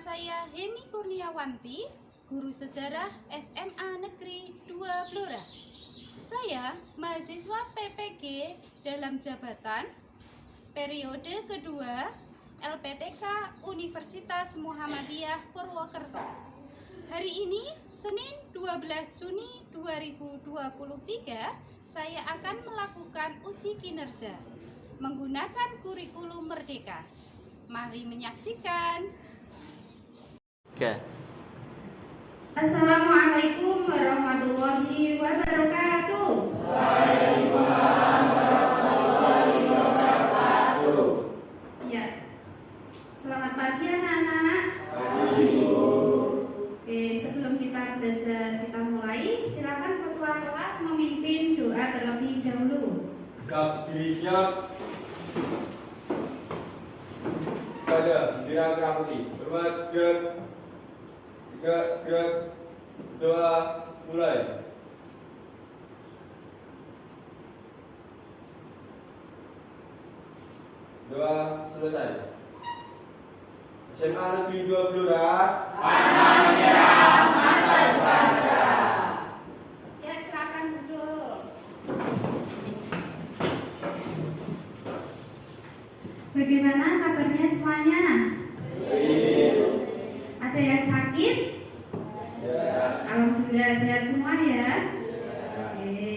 saya Hemi Kurniawanti, guru sejarah SMA Negeri 2 Blora. Saya mahasiswa PPG dalam jabatan periode kedua LPTK Universitas Muhammadiyah Purwokerto. Hari ini, Senin 12 Juni 2023, saya akan melakukan uji kinerja menggunakan kurikulum Merdeka. Mari menyaksikan. Oke. Assalamualaikum warahmatullahi wabarakatuh. Waalaikumsalam warahmatullahi wabarakatuh. Ya. Selamat pagi anak-anak. Pagi, Ibu. Oke, sebelum kita belajar, kita mulai. Silakan ketua kelas memimpin doa terlebih dahulu. Siap, diri siap. Pada bendera merah putih. Hormat, gerak. Gerak. Doa mulai. Doa selesai. SMA Negeri 2 Blora. Pantang menyerah, masa depan cerah. Ya, silakan duduk. Bagaimana kabarnya semuanya? Ada yang sakit? Ya. Alhamdulillah sehat semua ya. Oke.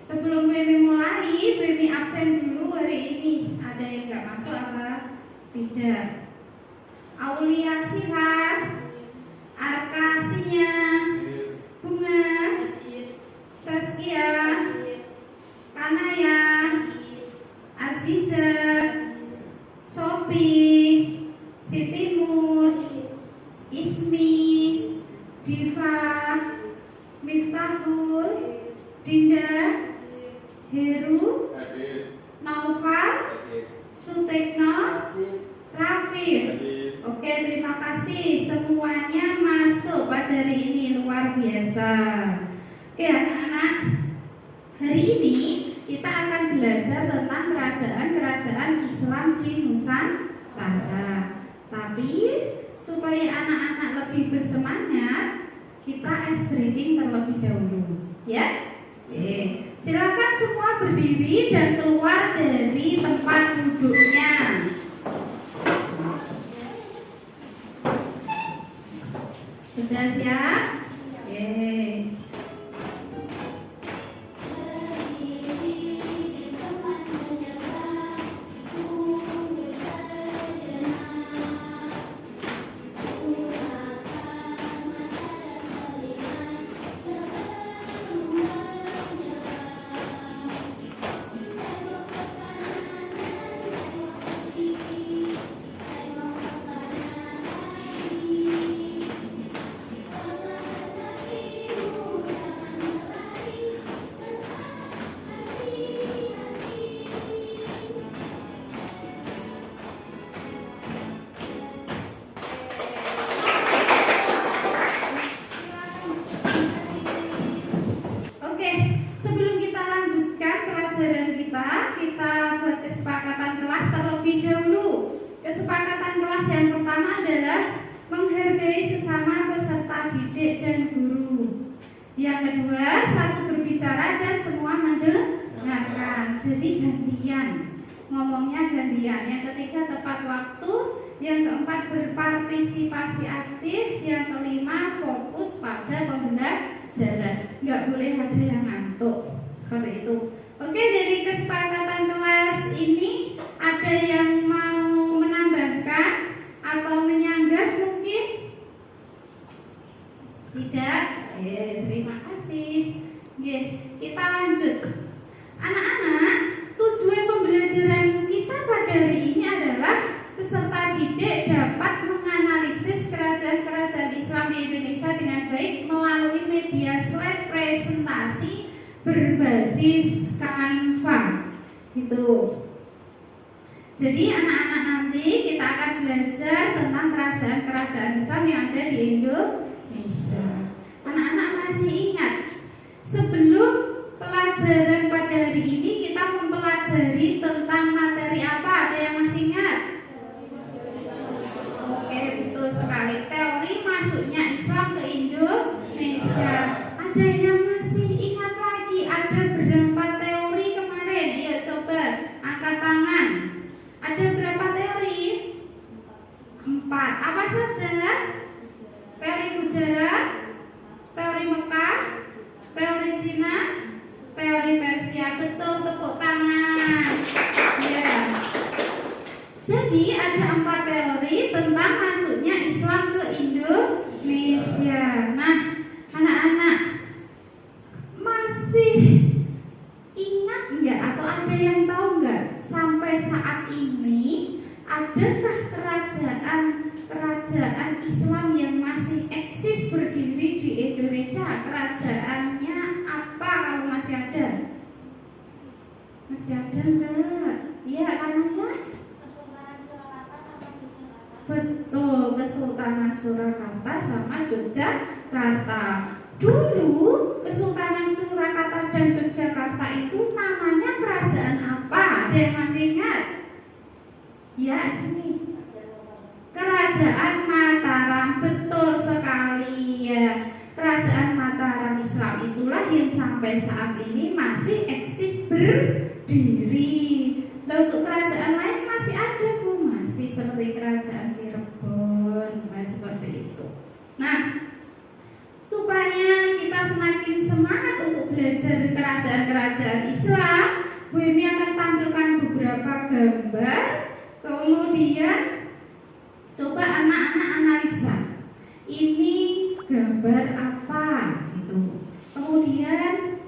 Sebelum Wemi mulai, Wemi absen dulu hari ini. Ada yang nggak masuk apa? Tidak. Aulia Sihar, Arka Sinya, Bunga, Saskia, Kanaya, Aziza, Sopi, Siti Mut, Ismi, Diva, Miftahul, Dinda, Heru, Hadir. Naufal, Sutekno, Rafif. Hadir. Oke, terima kasih semuanya masuk pada hari ini, luar biasa. Oke anak-anak, hari ini kita akan belajar tentang kerajaan-kerajaan Islam di Nusantara. Tapi supaya anak-anak lebih bersemangat, kita ice breaking terlebih dahulu, ya. Oke, silakan semua berdiri dan keluar dari tempat duduknya. Sudah siap? Oke. Oke, sebelum kita lanjutkan pelajaran kita buat kesepakatan kelas terlebih dahulu. Kesepakatan kelas yang pertama adalah menghargai sesama peserta didik dan guru. Yang kedua, satu berbicara dan semua mendengarkan. Jadi gantian, ngomongnya gantian. Yang ketiga, tepat waktu. Yang keempat, berpartisipasi aktif. Yang kelima, fokus pada pembelajaran. Nggak boleh ada yang ngantuk seperti itu. Oke, dari kesepakatan kelas ini ada yang mau menambahkan atau menyanggah mungkin? Tidak? Terima kasih. Oke, kita lanjut. Anak-anak, tujuan pembelajaran kita pada hari ini adalah peserta didik dapat menganalisis kerajaan-kerajaan Islam di Indonesia dengan baik melalui media slide presentasi berbasis Canva. Gitu. Jadi anak-anak nanti kita akan belajar tentang kerajaan-kerajaan Islam yang ada di Indonesia. Anak-anak masih ingat sebelum pelajaran pada hari ini kita mempelajari tentang materi apa? Ada yang masih ingat? Oke, betul sekali. ada enggak? Iya, kanannya? Kesultanan Surakarta sama Yogyakarta. Betul, Kesultanan Surakarta sama Yogyakarta. Dulu Kesultanan Surakarta dan Yogyakarta itu namanya kerajaan apa? Ada yang masih ingat? Ya, sini. Kerajaan Mataram, betul sekali ya. Kerajaan Mataram Islam itulah yang sampai saat ini masih eksis berdiri. Lalu untuk kerajaan lain masih ada Bu, masih seperti kerajaan Cirebon, seperti itu. Nah, supaya kita semakin semangat untuk belajar kerajaan-kerajaan Islam, Bu Emi akan tampilkan beberapa gambar. Kemudian coba anak-anak analisa. Ini gambar apa gitu. Kemudian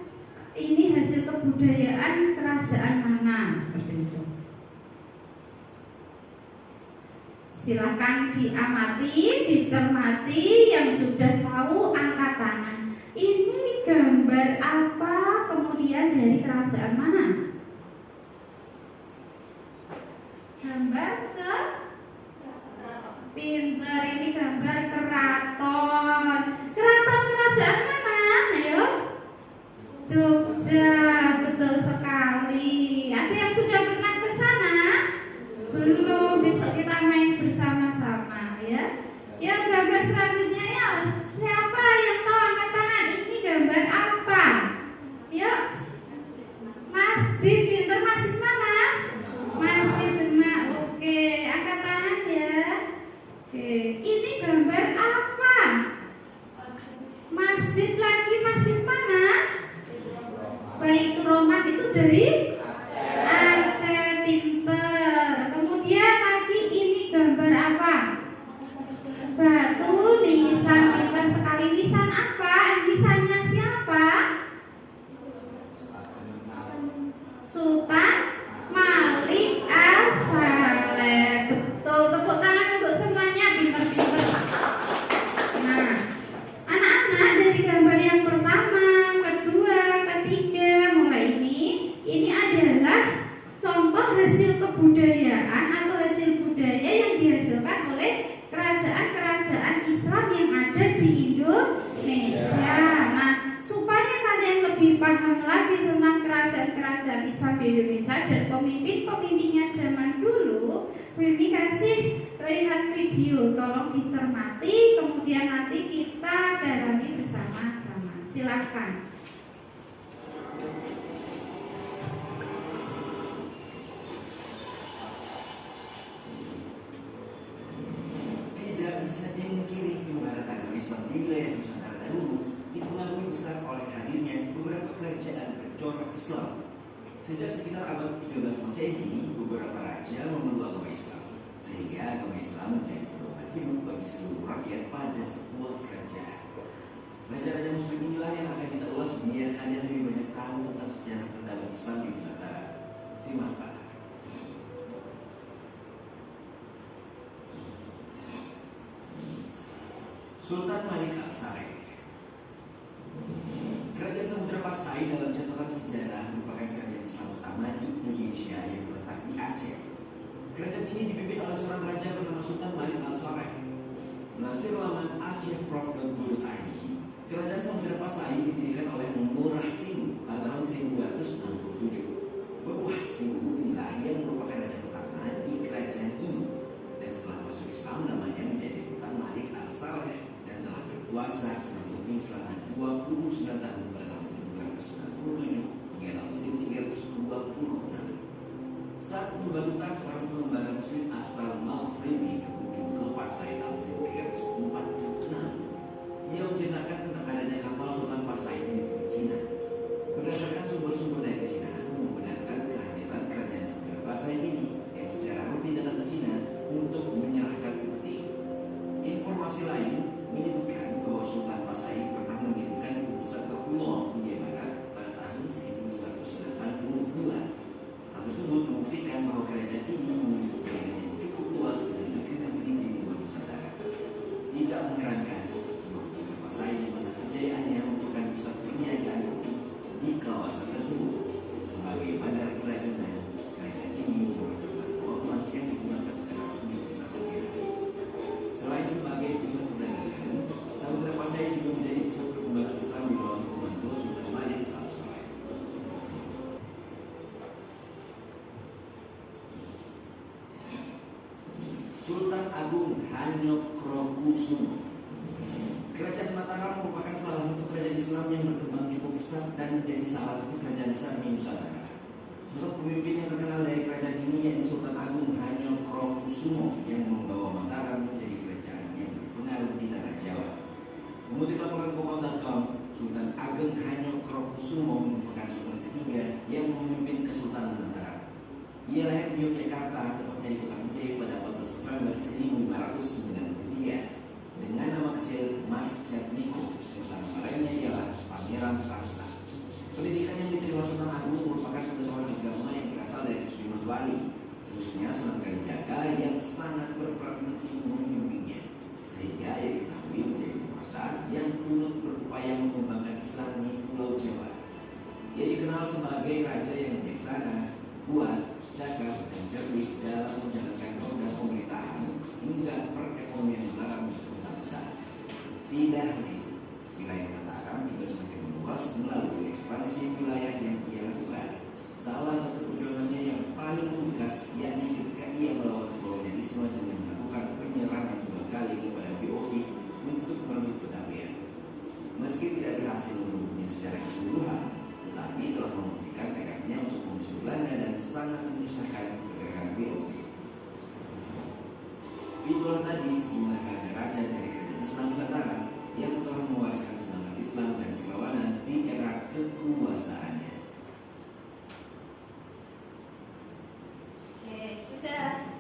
ini hasil kebudayaan kerajaan mana seperti itu. Silakan diamati, dicermati, yang sudah tahu angkat tangan. Ini gambar apa, kemudian dari kerajaan mana? Gambar ke pinter, ini gambar keraton. Keraton kerajaan mana? Ayo. Jogja, betul sekali. Ada yang sudah pernah ke sana? Belum, besok kita main bersama-sama ya. Ya, gambar selanjutnya ya. Siapa yang tahu angkat tangan? Ini gambar apa? Yuk. Masjid, pinter, masjid mana? Masjid Demak. Oke, angkat tangan ya. Oke, ini gambar apa? Masjid lagi, masjid mana? Baitur Rahman, itu dari Aceh, pinter. Kemudian lagi ini gambar apa? Batu nisan, pinter sekali. Nisan apa? Nisannya siapa? Sultan Malik As-Saleh. Betul, tepuk tangan untuk semuanya, pinter-pinter. Nah, anak-anak dari gambar yang pertama, kedua, ketiga, mulai ini adalah contoh hasil kebudayaan atau hasil budaya yang dihasilkan oleh kerajaan-kerajaan Islam yang ada di Indonesia. Nah, supaya kalian lebih paham lagi tentang kerajaan-kerajaan Islam di Indonesia dan pemimpin-pemimpinnya zaman dulu, Femi kasih lihat video, tolong dicermati, kemudian nanti kita dalami bersama-sama. Silakan. Tidak bisa dimungkiri keberadaan agama Islam di wilayah Nusantara dahulu dipengaruhi besar oleh hadirnya beberapa kerajaan bercorak Islam. Sejak sekitar abad 13 Masehi, beberapa raja memeluk agama Islam, sehingga agama Islam menjadi pedoman hidup bagi seluruh rakyat pada sebuah kerajaan. Raja-raja Muslim inilah yang akan kita ulas biar kalian lebih banyak tahu tentang sejarah peradaban Islam di Nusantara. Simak Pak. Sultan Malik Al-Saleh. Kerajaan Samudra Pasai dalam catatan sejarah merupakan kerajaan Islam utama di Indonesia yang terletak di Aceh. Kerajaan ini dipimpin oleh seorang raja bernama Sultan Malik Al-Saleh. Melansir laman acehprof.go.id, kerajaan Samudra Pasai didirikan oleh Murah Sibu pada tahun 1267. Murah Sibu inilah yang merupakan raja pertama di kerajaan ini, dan setelah masuk Islam namanya menjadi Sultan Malik Al-Saleh dan telah berkuasa kurang lebih selama 29 tahun pada tahun 1297 hingga tahun 1326. Saat Batuta, seorang pengembara Muslim asal Maghribi, berkunjung ke Pasai tahun 1346. Ia menceritakan tentang adanya kapal Sultan Pasai di negeri Cina. Berdasarkan sumber-sumber dari Cina membenarkan kehadiran kerajaan Samudra Pasai ini yang secara rutin datang ke Cina untuk menyerahkan upeti. Informasi lain menyebutkan bahwa Sultan Pasai pernah mengirimkan utusan ke Pulau India Barat pada tahun 1282. Hal tersebut membuktikan bahwa kerajaan ini memiliki jaringan yang cukup luas dengan negeri-negeri di luar Nusantara. Tidak mengherankan Mataram merupakan salah satu kerajaan Islam yang berkembang cukup pesat dan menjadi salah satu kerajaan besar di Nusantara. Sosok pemimpin yang terkenal dari kerajaan ini yaitu Sultan Agung Hanyokrokusumo yang membawa Mataram menjadi kerajaan yang berpengaruh di tanah Jawa. Mengutip laporan Kompas.com, Sultan Agung Hanyokrokusumo merupakan sultan ketiga yang memimpin Kesultanan Mataram. Ia lahir di Yogyakarta, tepatnya di Kota Gede pada 14 November 1593 dengan nama kecil Mas Jatmiko, serta nama lainnya ialah Pangeran Raksa. Pendidikan yang diterima Sultan Agung merupakan pengetahuan agama yang berasal dari sejumlah wali, khususnya Sunan Kalijaga yang sangat berperan penting membimbingnya, sehingga ia diketahui menjadi penguasa yang turut berupaya mengembangkan Islam di Pulau Jawa. Ia dikenal sebagai raja yang bijaksana, kuat, cakap, dan cerdik dalam menjalankan roda pemerintahan hingga perekonomian Mataram berkembang besar. Tidak hanya itu, wilayah Mataram juga semakin meluas melalui ekspansi wilayah yang ia lakukan. Salah satu perjuangannya yang paling tegas yakni ketika ia melawan kolonialisme dengan melakukan penyerangan 2 kali kepada VOC untuk merebut Batavia. Meski tidak berhasil merebutnya secara keseluruhan, tetapi telah membuktikan tekadnya untuk mengusir Belanda dan sangat menyusahkan pergerakan VOC. Itulah tadi sejumlah raja-raja dari kerajaan Islam Nusantara yang telah mewariskan semangat Islam dan perlawanan di era kekuasaannya. Oke, sudah.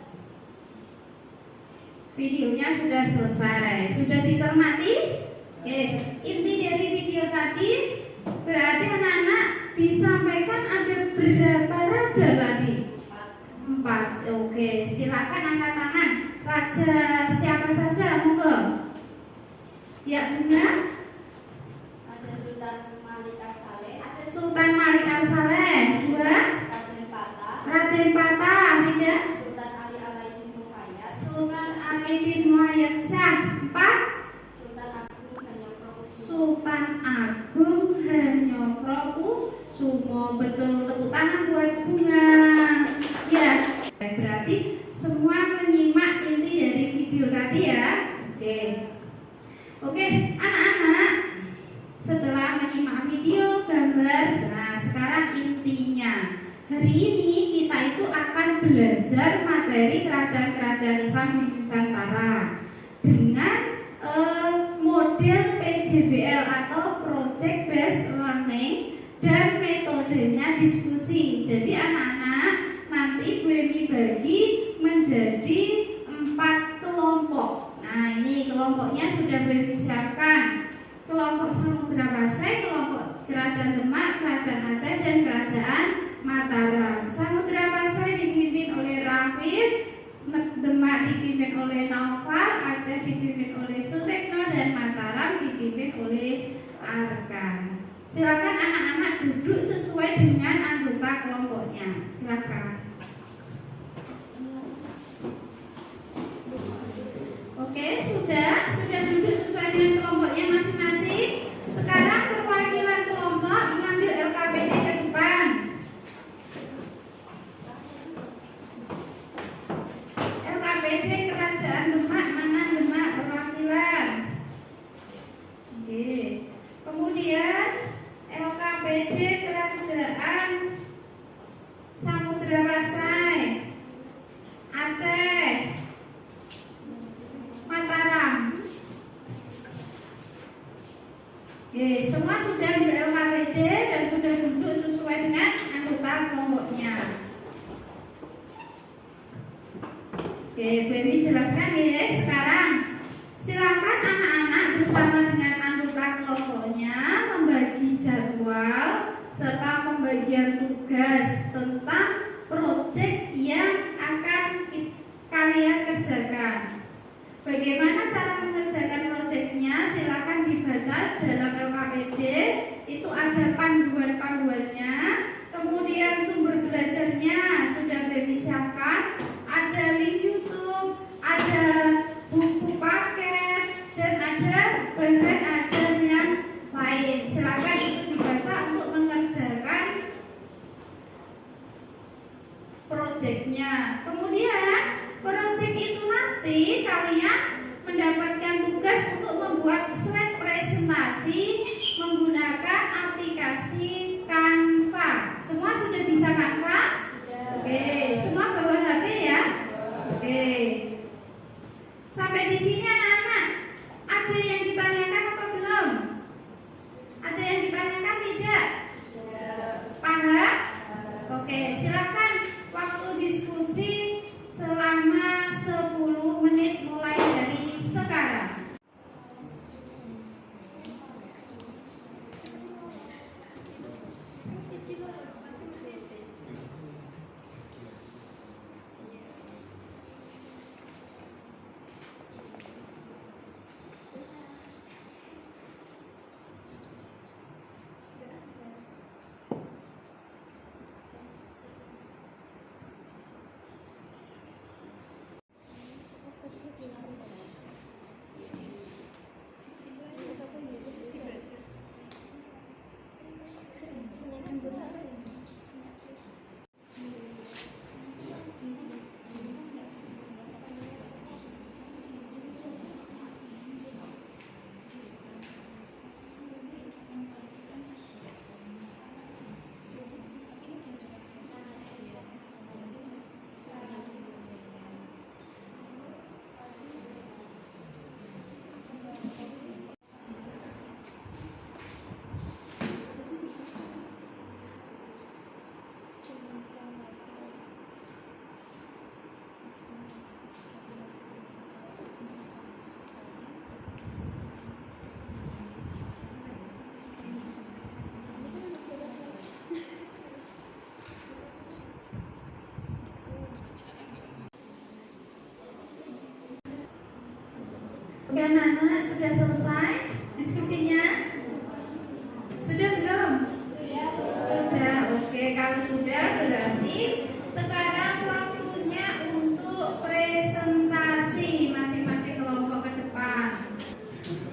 Videonya sudah selesai. Sudah dicermati? Oke, inti dari video tadi berarti anak-anak disampaikan ada berapa raja tadi? 4. Oke, silakan angkat tangan. Raja siapa saja? Monggo. Ya, benar. Ada Sultan Malik As-Saleh, Ada Sultan Malik As-Saleh. 2. Raden Patah, Raden Patah. 3. Sultan Ali Alaidin Muhayyad, Sultan Alaidin Muhayyad Shah. 4. Sultan Agung Hanyokrokusumo. Sultan Agung Hanyokrokusumo. Betul, tepuk tangan buat Bunga. Ya, berarti semua menyimak inti dari video tadi ya. Oke, anak-anak, setelah menyimak video, gambar, nah sekarang intinya hari ini kita itu akan belajar materi kerajaan-kerajaan Islam di Nusantara dengan model PJBL atau Project Based Learning dan metodenya diskusi. Jadi anak-anak nanti Bu Emi bagi menjadi 4 kelompok. Nah, ini kelompoknya sudah Bu Emi siapkan. Kelompok Samudra Pasai, kelompok Kerajaan Demak, Kerajaan Aceh, dan Kerajaan Mataram. Samudra Pasai dipimpin oleh Rafif, Demak dipimpin oleh Naufal, Aceh dipimpin oleh Sutekno, dan Mataram dipimpin oleh Arkan. Silakan anak-anak duduk sesuai dengan anggota kelompoknya. Silakan. Oke, sudah duduk sesuai dengan kelompoknya masing-masing. Sekarang perwakilan kelompok mengambil LKPD ke depan. LKPD Kerajaan Demak, mana Demak perwakilan? Oke. Kemudian LKPD Kerajaan Samudra Pasai, Aceh, Mataram. Oke, semua sudah di LKPD dan sudah duduk sesuai dengan anggota kelompoknya. Oke, Bu Emi jelaskan ya. Sekarang silakan anak-anak bersama dengan anggota kelompoknya membagi jadwal serta pembagian tugas tentang proyek yang akan kalian kerjakan. Bagaimana cara mengerjakan proyeknya? Silakan dibaca dalam LKPD. Itu ada panduan-panduannya. Kemudian sumber belajarnya sudah Baby siapkan. Ada link YouTube, ada buku paket, dan ada bahan ajar yang lain. Silakan itu dibaca untuk mengerjakan Ya Nana, sudah selesai diskusinya? Sudah belum? Sudah. Oke, kalau sudah berarti sekarang waktunya untuk presentasi masing-masing kelompok ke depan.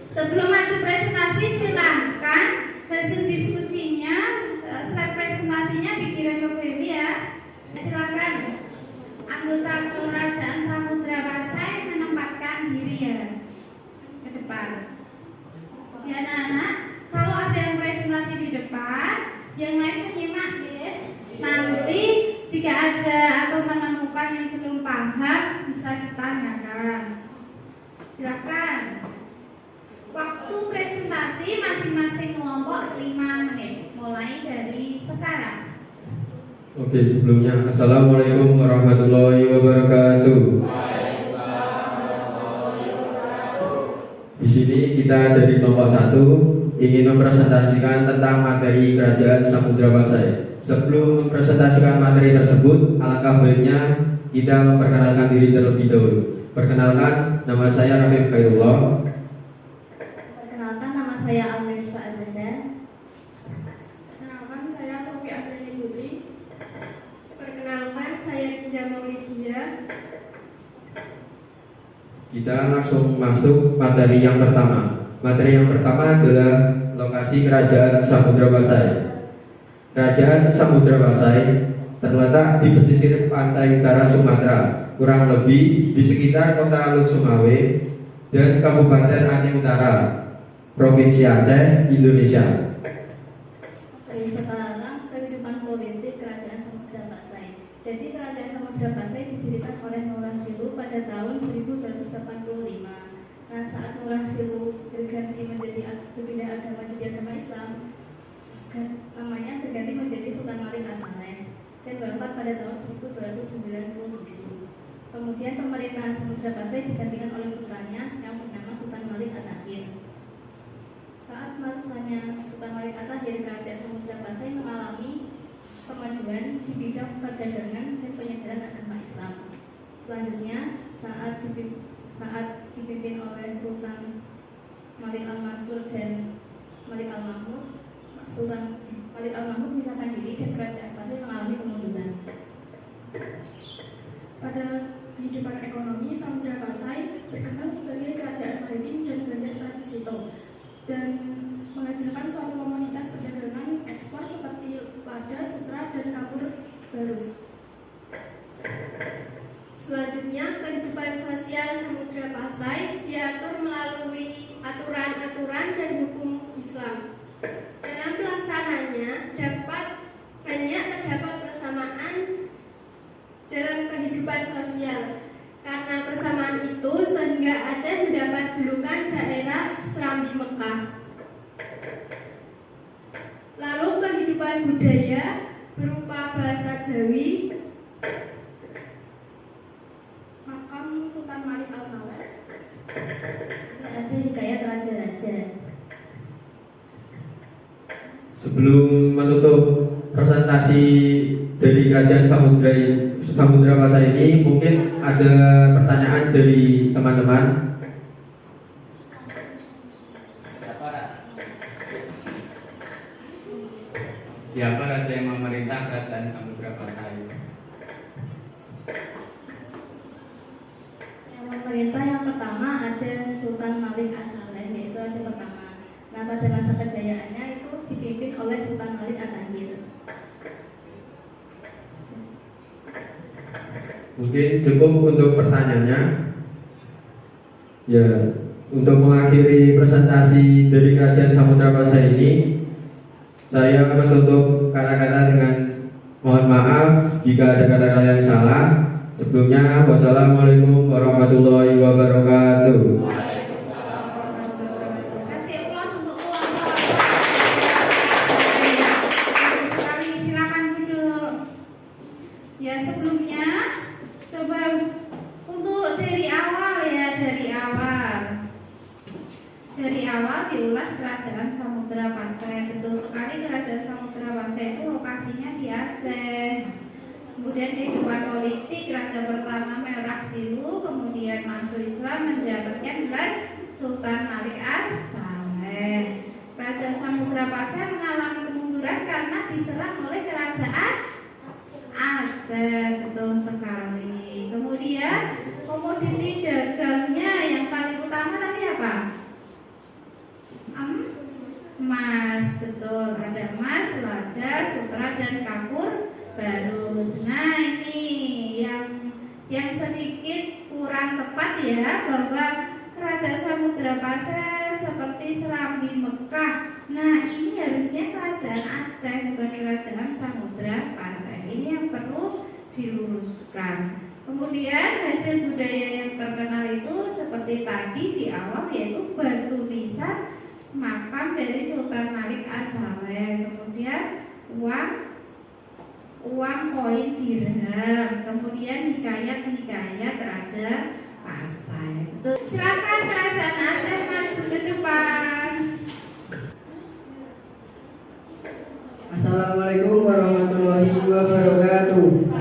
Sebelum maju presentasi, silakan hasil diskusinya, slide presentasinya dikirim ke BMI ya. Silakan anggota Kerajaan Samudra Pasai menempatkan diri ya ke depan. Ya anak-anak, kalau ada yang presentasi di depan, yang lain menyimak ya. Nanti jika ada atau menemukan yang belum paham bisa ditanyakan. Silakan. Waktu presentasi masing-masing kelompok 5 menit, mulai dari sekarang. Oke, sebelumnya Assalamualaikum warahmatullahi wabarakatuh. Di sini kita dari kelompok 1 ingin mempresentasikan tentang materi Kerajaan Samudra Pasai. Sebelum mempresentasikan materi tersebut, alangkah baiknya kita memperkenalkan diri terlebih dahulu. Perkenalkan, nama saya Rafiq Khairullah. Perkenalkan, nama saya Almes Pak Azanda. Perkenalkan, saya Sofi Andrini Putri. Perkenalkan, saya Dinda Maulidia. Kita langsung masuk materi yang pertama. Materi yang pertama adalah lokasi Kerajaan Samudra Pasai. Kerajaan Samudra Pasai terletak di pesisir pantai utara Sumatera, kurang lebih di sekitar kota Luk Sumawe dan Kabupaten Aceh Utara, Provinsi Aceh, Indonesia. Oke, sekarang kehidupan politik Kerajaan Samudra Pasai. Jadi Kerajaan Samudra Pasai didirikan oleh Nurasilu pada tahun 1285. Nah, saat Nurasilu berganti menjadi berpindah agama jadi agama Islam, namanya berganti menjadi Sultan Malik As-Saleh dan wafat pada tahun 1297. Kemudian pemerintahan Samudra Pasai digantikan oleh putranya yang bernama Sultan Malik At-Tahir. Saat masanya Sultan Malik At-Tahir, Kerajaan Samudra Pasai mengalami kemajuan di bidang perdagangan dan penyebaran agama Islam. Selanjutnya, saat dipimpin oleh Sultan Malik Al-Mansur dan Malik Al-Mahmud, Sultan Malik Al-Mahmud memisahkan diri dan Kerajaan Pasai mengalami kemunduran. Pada kehidupan ekonomi, Samudra Pasai terkenal sebagai kerajaan maritim dan bandar transito dan menghasilkan suatu komoditas perdagangan ekspor seperti lada, sutra, dan kapur barus. Selanjutnya, kehidupan sosial Samudra Pasai diatur melalui aturan-aturan dan hukum Islam. Dalam pelaksananya terdapat persamaan dalam kehidupan sosial. Karena persamaan itu sehingga Aceh mendapat julukan daerah Serambi Mekah. Lalu kehidupan budaya berupa bahasa Jawi, Makam Sultan Malik Al-Saleh. Ada hikayat raja-raja. Sebelum menutup presentasi dari Kerajaan Samudra Pasai ini, mungkin ada pertanyaan dari teman-teman. Siapa raja yang memerintah Kerajaan Samudra Pasai? Yang memerintah yang pertama ada Sultan Malik As-Saleh, yaitu raja pertama. Nah, pada masa kejayaannya itu dipimpin oleh Sultan Malik At-Tahir. Mungkin cukup untuk pertanyaannya. Ya, untuk mengakhiri presentasi dari Kerajaan Samudra Pasai ini, saya menutup kata-kata dengan mohon maaf jika ada kata-kata yang salah. Sebelumnya, wassalamualaikum warahmatullahi wabarakatuh. Kasih aplaus untuk kelompok. Sekali silakan duduk. Ya, sebelumnya coba untuk dari awal ya, dari awal diulas Kerajaan Samudra Pasai. Betul sekali, Kerajaan Samudra Pasai itu lokasinya di Aceh. Kemudian kehidupan politik, raja pertama Merak Silu, kemudian masuk Islam mendapatkan gelar Sultan Malik As-Saleh. Kerajaan Samudra Pasai mengalami kemunduran karena diserang oleh kerajaan Aceh. Betul sekali. Kemudian komoditi dagangnya yang paling utama tadi apa? Emas. Betul, ada emas, lada, sutra, dan kapur barus. Nah, ini yang sedikit kurang tepat ya, bahwa kerajaan Samudra Pasai seperti Serambi Mekah. Nah, ini harusnya kerajaan Aceh, bukan kerajaan Samudra Pasai. Ini yang perlu diluruskan. Kemudian hasil budaya yang terkenal itu seperti tadi di awal, yaitu batu nisan makam dari Sultan Malik As-Saleh. Kemudian uang koin dirham. Kemudian hikayat Raja Pasai. Silakan kerajaan Aceh maju ke depan. Assalamualaikum warahmatullahi wabarakatuh.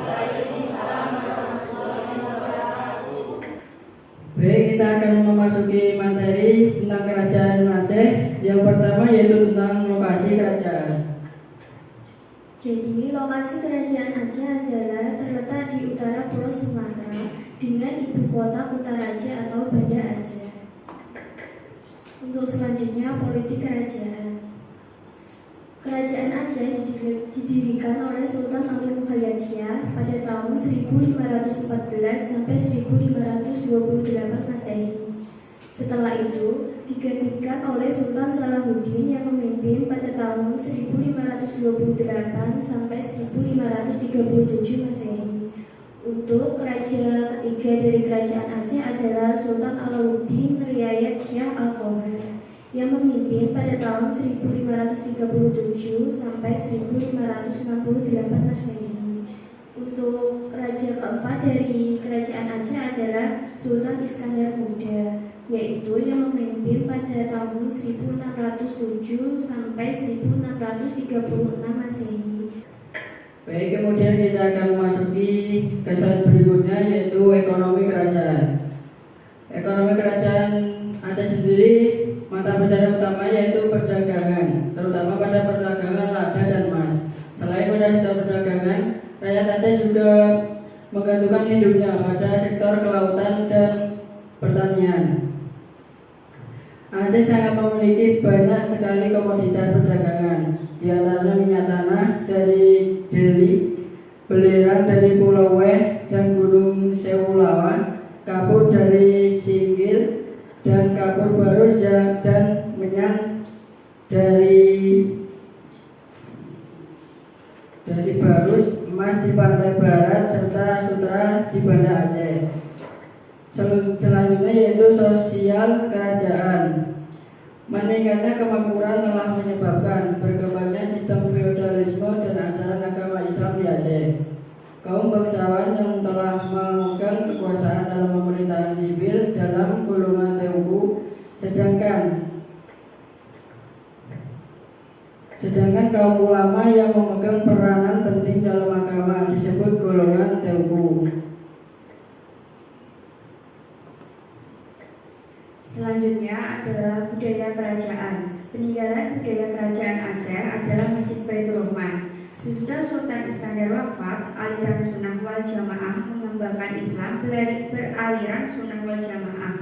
Baik, kita akan memasuki materi tentang kerajaan Aceh. Yang pertama yaitu tentang lokasi kerajaan. Jadi, lokasi kerajaan Aceh adalah terletak di utara Pulau Sumatera dengan ibu kota Kutaraja atau Banda Aceh. Untuk selanjutnya, politik kerajaan. Kerajaan Aceh didirikan oleh Sultan Alim Khayyatsyah pada tahun 1514 sampai 1528 Masehi. Setelah itu digantikan oleh Sultan Salahuddin yang memimpin pada tahun 1528 sampai 1537 Masehi. Untuk raja ketiga dari kerajaan Aceh adalah Sultan Alauddin Riayat Syah Al-Qahar yang memimpin pada tahun 1537 sampai 1568 Masehi. Untuk raja keempat dari kerajaan Aceh adalah Sultan Iskandar Muda, yaitu yang memimpin pada tahun 1607 sampai 1636 Masehi. Baik, kemudian kita akan memasuki ke slide berikutnya yaitu ekonomi kerajaan. Ekonomi kerajaan Aceh sendiri mata pencarian utama yaitu perdagangan, terutama pada perdagangan lada dan emas. Selain pada sektor perdagangan, rakyat Aceh juga menggantungkan hidupnya pada sektor kelautan dan pertanian. Aceh sangat memiliki banyak sekali komoditas perdagangan, di antaranya minyak tanah dari Deli, belerang dari Pulau Weh dan Gunung Sewulawan, kapur dari Singgil, dan kapur barus dan menyang dari Barus, emas di pantai barat, serta sutra di Banda Aceh. Selanjutnya yaitu sosial kerajaan. Meningkatnya kemakmuran telah menyebabkan berkembangnya sistem feodalisme dan ajaran agama Islam di Aceh. Kaum bangsawan yang telah memegang kekuasaan dalam pemerintahan sipil dalam golongan Teuku, sedangkan kaum ulama yang memegang peranan penting dalam agama disebut golongan Teuku. Selanjutnya adalah budaya kerajaan. Peninggalan budaya kerajaan Aceh adalah Masjid Baitur Rahman. Sesudah Sultan Iskandar wafat, aliran Sunnah wal Jamaah mengembangkan Islam beraliran Sunnah wal Jamaah.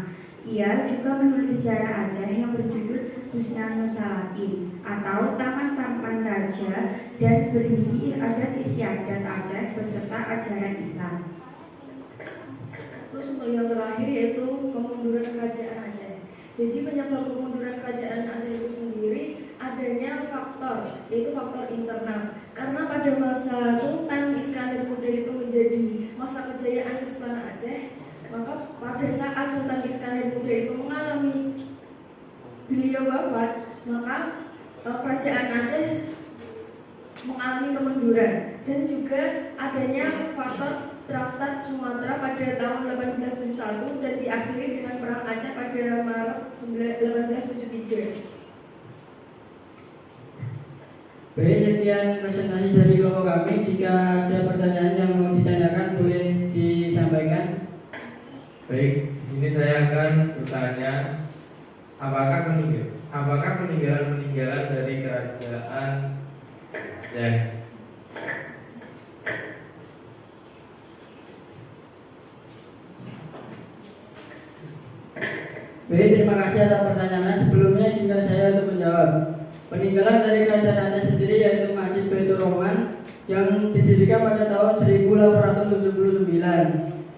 Ia juga menulis sejarah Aceh yang berjudul Husnul-Salatin atau Taman-Taman Raja dan berisi adat istiadat Aceh beserta ajaran Islam. Terus untuk yang terakhir yaitu kemunduran kerajaan Aceh. Jadi penyebab kemunduran kerajaan Aceh itu sendiri adanya faktor, yaitu faktor internal. Karena pada masa Sultan Iskandar Muda itu menjadi masa kejayaan Kesultanan Aceh, maka pada saat Sultan Iskandar Muda itu beliau wafat, maka kerajaan Aceh mengalami kemunduran. Dan juga adanya faktor Traktat Sumatera pada tahun 1871 dan diakhiri dengan Perang Aceh pada Maret 1873. Baik, sekian presentasi dari kelompok kami. Jika ada pertanyaan yang mau ditanyakan boleh disampaikan. Baik, di sini saya akan bertanya Apakah peninggalan dari kerajaan Aceh? Baik, terima kasih atas pertanyaannya. Sebelumnya izinkan saya untuk menjawab. Peninggalan dari kerajaan Aceh sendiri yaitu Masjid Baitur Rahman yang didirikan pada tahun 1879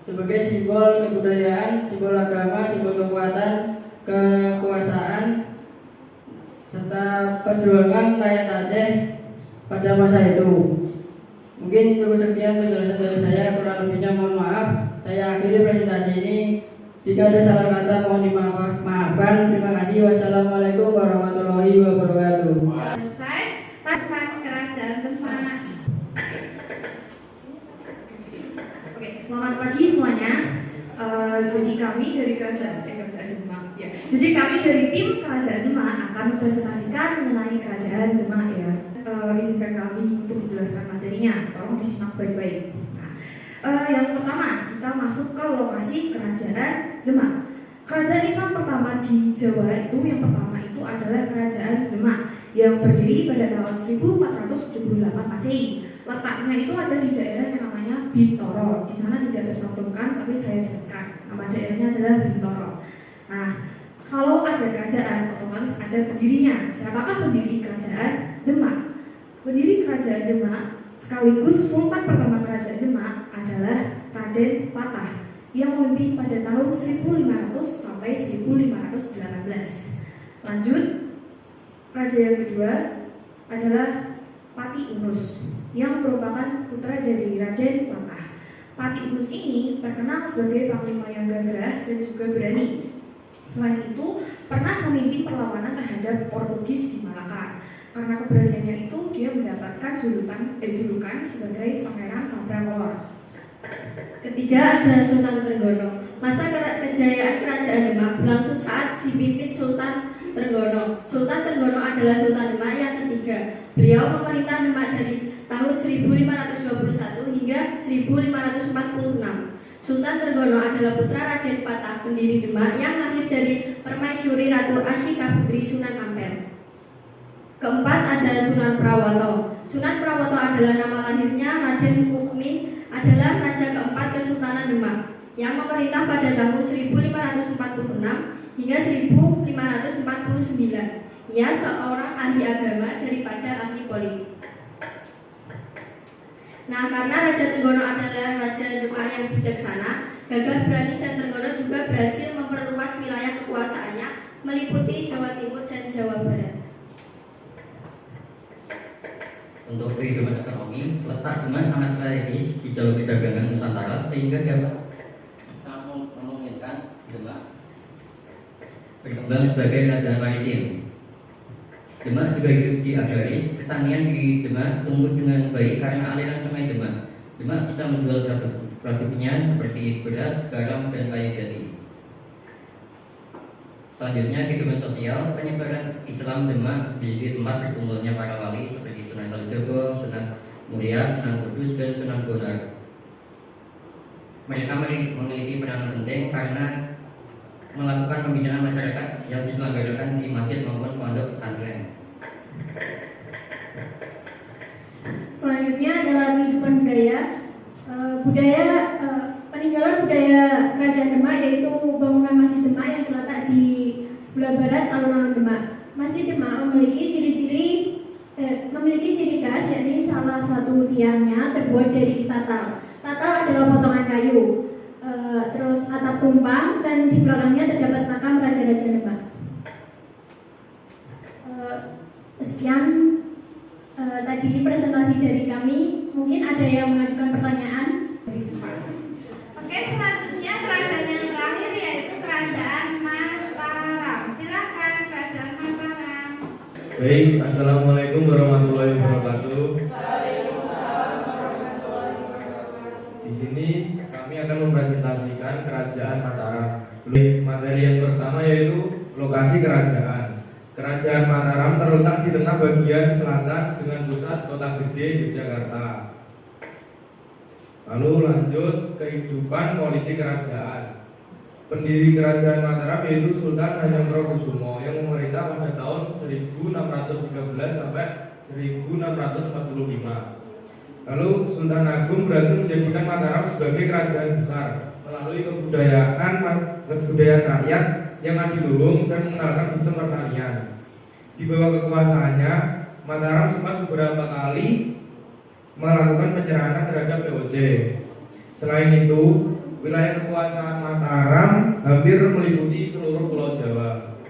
sebagai simbol kebudayaan, simbol agama, simbol kekuatan, kekuasaan, serta perjuangan rakyat Aceh pada masa itu. Mungkin cukup sekian penjelasan dari saya, kurang lebihnya mohon maaf. Saya akhiri presentasi ini. Jika ada salah kata mohon dimaafkan. Terima kasih. Wassalamualaikum warahmatullahi wabarakatuh. Selesai. Pasukan Kerajaan Demak. Oke, selamat pagi semuanya. Jadi kami dari Kerajaan Demak. Ya. Jadi kami dari tim Kerajaan Demak akan mempresentasikan mengenai Kerajaan Demak ya. Izinkan kami untuk menjelaskan materinya. Tolong disimak baik-baik. Yang pertama, kita masuk ke lokasi Kerajaan Demak. Kerajaan Islam pertama di Jawa yang pertama itu adalah Kerajaan Demak yang berdiri pada tahun 1478 Masehi. Letaknya itu ada di daerah yang namanya Bintoro. Di sana tidak tersantumkan, tapi saya jelaskan. Nama daerahnya adalah Bintoro. Nah, kalau ada kerajaan, otomatis ada pendirinya. Siapakah pendiri Kerajaan Demak? Pendiri Kerajaan Demak sekaligus Sultan pertama Kerajaan Demak adalah Raden Patah yang memimpin pada tahun 1500 sampai 1518. Lanjut, raja yang kedua adalah Pati Unus yang merupakan putra dari Raden Patah. Pati Unus ini terkenal sebagai panglima yang gagah dan juga berani. Selain itu, pernah memimpin perlawanan terhadap Portugis di Malaka. Karena keberaniannya itu, dia mendapatkan julukan sebagai Pangeran Sabrakolor. Ketiga ada Sultan Trenggono. Masa kejayaan Kerajaan Demak berlangsung saat dipimpin Sultan Trenggono. Sultan Trenggono adalah Sultan Demak yang ketiga. Beliau memerintah Demak dari tahun 1521 hingga 1546. Sultan Trenggono adalah putra Raden Patah, pendiri Demak yang lahir dari permaisuri Ratu Ashika Putri Sunan Ampel. Keempat ada Sunan Prawoto. Sunan Prawoto adalah nama lahirnya. Raden Mukmin adalah raja keempat Kesultanan Demak yang memerintah pada tahun 1546 hingga 1549. Ia seorang ahli agama daripada ahli politik. Nah, karena Raja Trenggono adalah raja Demak yang bijaksana, gagah berani, dan Trenggono juga berhasil memperluas wilayah kekuasaannya meliputi Jawa Timur dan Jawa Barat. Untuk kehidupan ekonomi, letak Demak sangat strategis di jalur perdagangan Nusantara sehingga dapat sangat memungkinkan Demak berkembang sebagai kerajaan maritim. Demak juga hidup di agraris. Pertanian di Demak tumbuh dengan baik karena aliran sungai Demak. Demak bisa menjual produknya seperti beras, garam, dan kayu jati. Selanjutnya, kehidupan sosial. Penyebaran Islam Demak menjadi tempat berkumpulnya para wali seperti Sunan Kalijogo, Sunan Muria, Sunan Kudus, dan Sunan Bonang. Mereka memiliki peran penting karena melakukan pembinaan masyarakat yang diselenggarakan di masjid maupun pondok pesantren. Selanjutnya adalah kehidupan budaya. Peninggalan budaya Kerajaan Demak yaitu bangunan Masjid Demak yang terletak di sebelah barat alun-alun Demak. Masjid Demak memiliki ciri khas, yakni salah satu tiangnya terbuat dari tatal. Tatal adalah potongan kayu. Terus atap tumpang, dan di belakangnya terdapat makam raja-raja Demak. Sekian tadi presentasi dari kami. Mungkin ada yang mengajukan pertanyaan. Oke, selanjutnya kerajaan yang terakhir yaitu Kerajaan Mataram. Silakan Kerajaan Mataram. Baik, assalamualaikum warahmatullahi wabarakatuh. Di sini kami akan mempresentasikan Kerajaan Mataram. Materi yang pertama yaitu lokasi kerajaan. Kerajaan Mataram terletak di tengah bagian selatan dengan pusat kota gede Yogyakarta. Lalu lanjut kehidupan politik kerajaan. Pendiri Kerajaan Mataram yaitu Sultan Hanyokrokusumo yang memerintah pada tahun 1613 sampai 1645. Lalu Sultan Agung berhasil menjadikan Mataram sebagai kerajaan besar melalui kebudayaan rakyat yang adiluhung dan mengenalkan sistem pertanian. Di bawah kekuasaannya, Mataram sempat beberapa kali melakukan penyerangan terhadap VOC. Selain itu, wilayah kekuasaan Mataram hampir meliputi seluruh Pulau Jawa.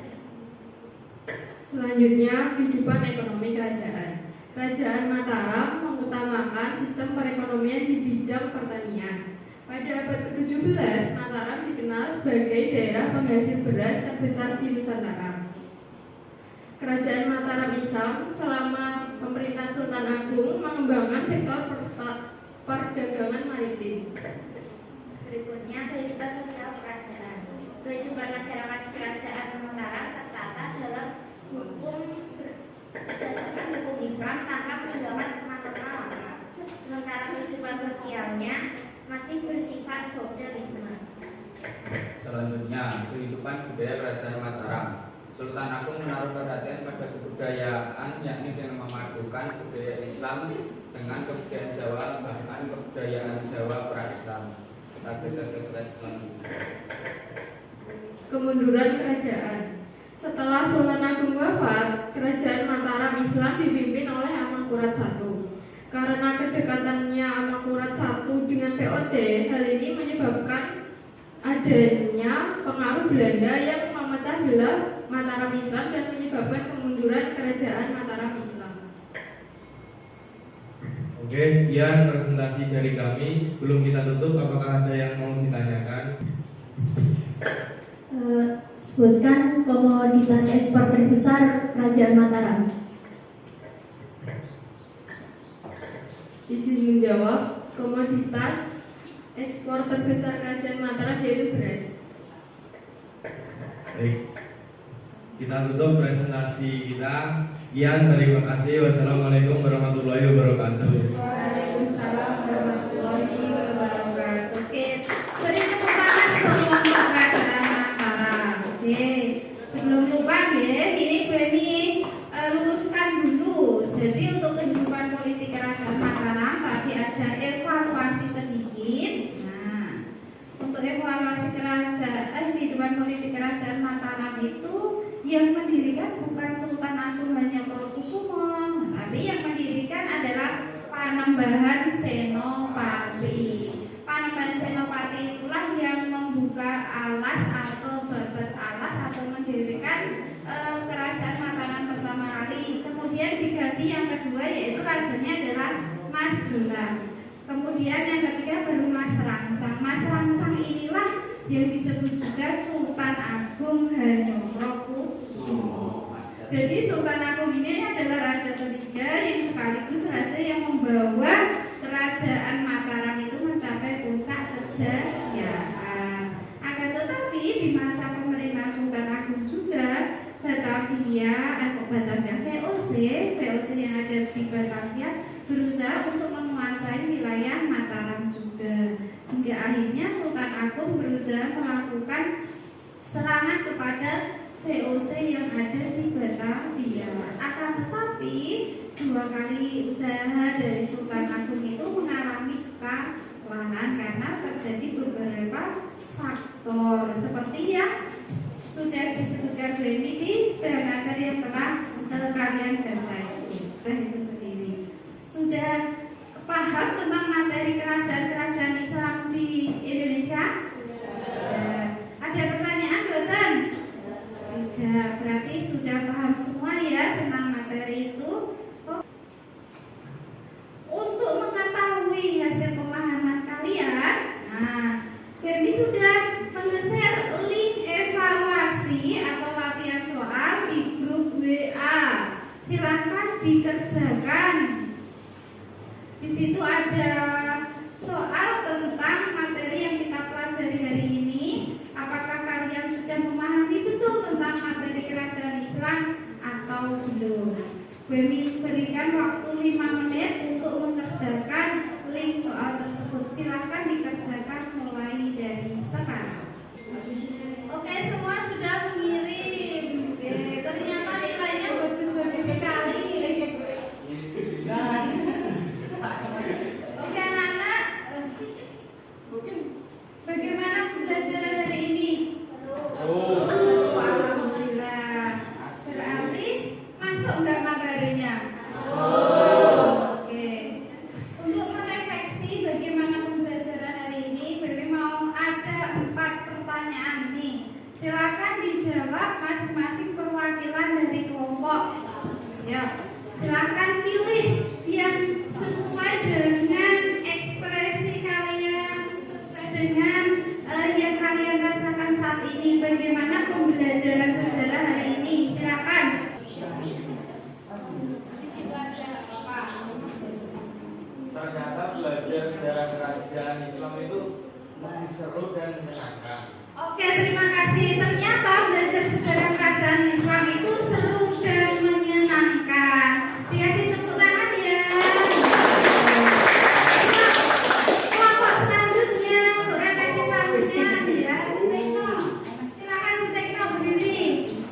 Selanjutnya, kehidupan ekonomi kerajaan. Kerajaan Mataram mengutamakan sistem perekonomian di bidang pertanian. Pada abad ke-17, Mataram dikenal sebagai daerah penghasil beras terbesar di Nusantara. Kerajaan Mataram Islam selama pemerintahan Sultan Agung mengembangkan sektor perdagangan maritim. Berikutnya, kehidupan sosial kerajaan. Kehidupan masyarakat kerajaan Mataram tertata dalam berdasarkan hukum Islam tanpa meninggalkan norma-norma lama. Sementara kehidupan sosialnya masih bersifat feodalisme. Selanjutnya, kehidupan budaya kerajaan Mataram. Sultan Agung menaruh perhatian pada kebudayaan, yakni dengan memadukan budaya Islam dengan kebudayaan Jawa, bahkan kebudayaan Jawa pra-Islam. Kita geser ke slide selanjutnya. Kemunduran kerajaan. Setelah Sultan Agung wafat, kerajaan Mataram Islam dipimpin oleh Amangkurat I. Karena kedekatannya Amangkurat I dengan VOC, hal ini menyebabkan adanya pengaruh Belanda yang memecah belah Mataram Islam dan menyebabkan kemunduran kerajaan Mataram Islam. Oke, sekian presentasi dari kami. Sebelum kita tutup, apakah ada yang mau ditanyakan? Sebutkan komoditas ekspor terbesar kerajaan Mataram. Izin menjawab, komoditas ekspor terbesar kerajaan Mataram yaitu beras. Baik, kita tutup presentasi kita. Sekian, terima kasih. Wassalamualaikum warahmatullahi wabarakatuh. Waalaikumsalam warahmatullahi wabarakatuh. Oke, beri tepuk tangan untuk kelompok kerajaan Mataram. Oke, sebelum lupa ya, ini Beni luruskan dulu. Jadi untuk kehidupan politik kerajaan Mataram tadi ada evaluasi sedikit. Nah, untuk evaluasi kehidupan politik kerajaan Mataram itu yang mendirikan bukan Sultan Agung Hanyokrokusumo, tapi yang mendirikan adalah Panembahan Senopati. Panembahan Senopati itulah yang membuka alas atau babat alas atau mendirikan kerajaan Mataram pertama kali. Kemudian diganti yang kedua yaitu rajanya adalah Mas Jolang. Kemudian yang ketiga baru Mas Rangsang. Mas Rangsang inilah yang disebut juga Sultan Agung Hanyokrokusumo. Jadi Sultan Agung ini adalah raja ketiga yang sekaligus raja yang membawa kerajaan Mataram itu mencapai puncak kejayaan. Akan tetapi di masa pemerintahan Sultan Agung juga Batavia VOC yang ada di Batavia berusaha untuk menguasai wilayah Mataram juga. Hingga akhirnya Sultan Agung berusaha melakukan serangan kepada VOC yang ada di Batavia. Akan tetapi dua kali usaha dari Sultan Agung itu mengalami kekalahan karena terjadi beberapa faktor seperti yang sudah disebutkan Bu Emi di bahan acara yang telah kalian baca itu dan itu sendiri. Sudah paham tentang materi kerajaan-kerajaan Islam di Indonesia? Ada pertanyaan, Boten? Tidak, berarti sudah paham semua ya tentang materi itu. Untuk mengetahui hasil pemahaman kalian, Baby sudah meng-share link evaluasi atau latihan soal di grup WA. Silakan dikerjakan. Di situ ada soal tentang materi yang kita pelajari hari ini. Apakah kalian sudah memahami betul tentang materi kerajaan Islam atau belum? Baby berikan waktu 5 menit untuk mengerjakan link soal tersebut. Silakan dikerjakan mulai dari sekarang. Oke, semua sudah mengirim. Oke, ternyata nilainya bagus-bagus sekali. Oke, anak-anak, bagaimana pembelajaran hari ini? Alhamdulillah. Berarti masuk nggak materinya? Oke. Untuk merefleksi bagaimana pembelajaran hari ini, Bebe mau ada 4 pertanyaan nih. Silakan dijawab masing-masing perwakilan dari kelompok. Ya, silakan pilih yang sesuai dengan ekspresi kalian, sesuai dengan yang kalian rasakan saat ini. Bagaimana pembelajaran sejarah hari ini? Silakan. Ternyata belajar sejarah kerajaan Islam itu seru dan menyenangkan. Oke, terima kasih. Ternyata belajar sejarah kerajaan Islam itu seru dan menyenangkan. Dikasih tepuk tangan ya. Kelompok selanjutnya, untuk refleksi selanjutnya ya, si Tekno. Silakan si Tekno berdiri.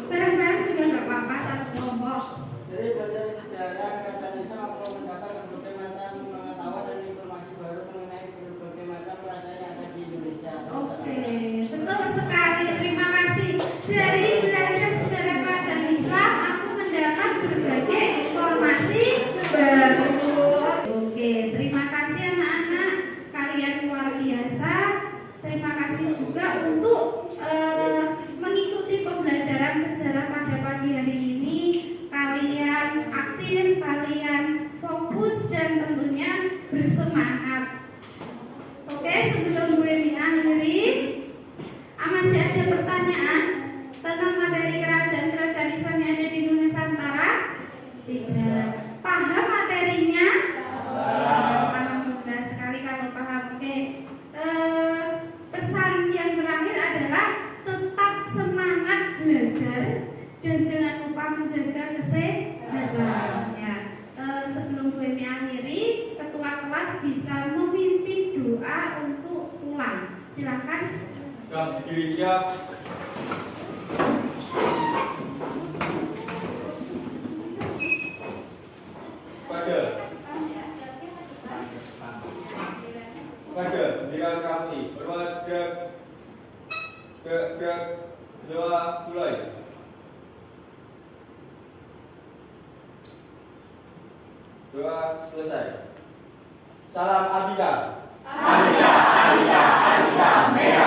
Bareng-bareng juga nggak apa-apa, satu kelompok. Jadi belajar sejarah kerajaan Islam aku mendapat berbagai macam pengetahuan dan informasi baru mengenai berbagai macam kerajaan yang ada di Indonesia. Oke, betul sekali. Terima kasih. Dari belajar sejarah kerajaan Islam, aku mendapat berbagai informasi baru. Oke, terima kasih anak-anak. Kalian luar biasa. Terima kasih juga untuk mengikuti pembelajaran sejarah pada pagi hari ini. Kalian aktif, kalian fokus, dan tentunya bersemangat. Oke, sebelum gue mengakhiri, masih ada pertanyaan tentang materi kerajaan Islam yang ada di Nusantara? Tidak. Paham materinya? Alhamdulillah sekali kalau paham. Oke. Pesan yang terakhir adalah tetap semangat belajar dan jangan lupa menjaga kesehatan. Ya. Sebelum gue mengakhiri, ketua kelas bisa memimpin doa untuk pulang. Silakan. Berdiri siap. Pada bendera merah putih. Bergerak. Gerak. Doa mulai. Doa selesai. Salam Abida. Abida, Abida, Abida, merah.